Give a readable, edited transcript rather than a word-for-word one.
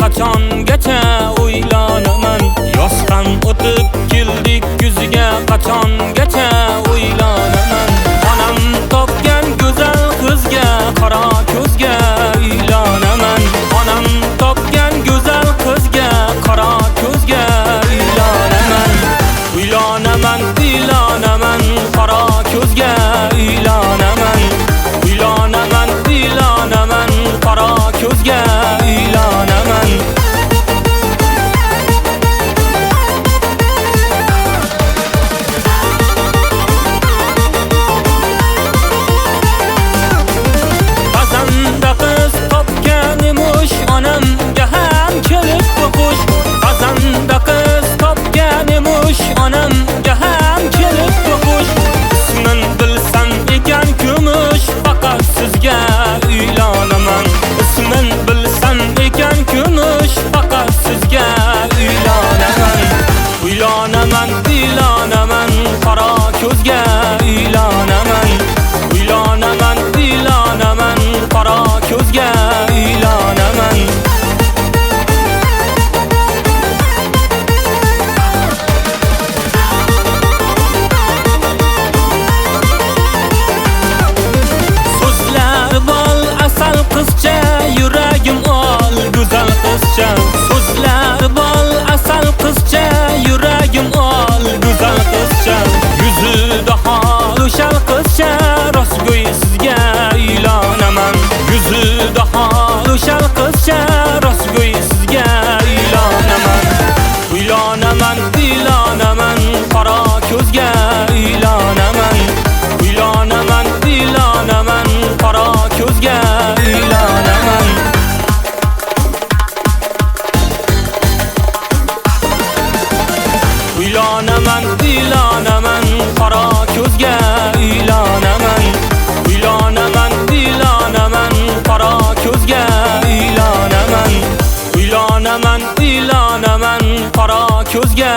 qachongacha o'ylanaman. Yoz ham o'tib keldik yuziga, qachongacha o'ylanaman. Onam topgan go'zal qizga, qora ko'zga uylanaman. Onam topgan go'zal qizga, qora ko'zga uylanaman. Uylanaman, uylanaman, qora ko'zga uylanaman. Uylanaman, uylanaman, qora ko'zga uylanaman. Qazanda qiz topganimish, onamga ham kelibdi xush. Qazanda qiz topganimish, onamga ham kelibdi xush. Ismin bilsam ekan kumush, faqat sizga uylanaman. Ismin bilsam ekan kumush, faqat sizga uylanaman. Uylanaman, uylanaman, qora ko'zga uylanaman. Uylanaman, uylanaman, qora ko'zga uylanaman. So'zlar bol asal qizcha, yuragim ol go'zal qizcha. So'zlar bol asal qizcha, yuragim ol go'zal qizcha. Yuzida hol o'shal qizcha, rostgo'y sizga uylanaman. Yuzida hol o'shal qizcha, rostgo'y sizga uylanaman. Uylanaman, uylanaman, qora ko'zga uylanaman. Uylanaman, uylanaman, qora ko'zga uylanaman. Uylanaman, uylanaman, qora ko'zga uylanaman. Uylanaman, uylanaman, qora ko'zga uylanaman. Uylanaman, uylanaman, qora ko'zga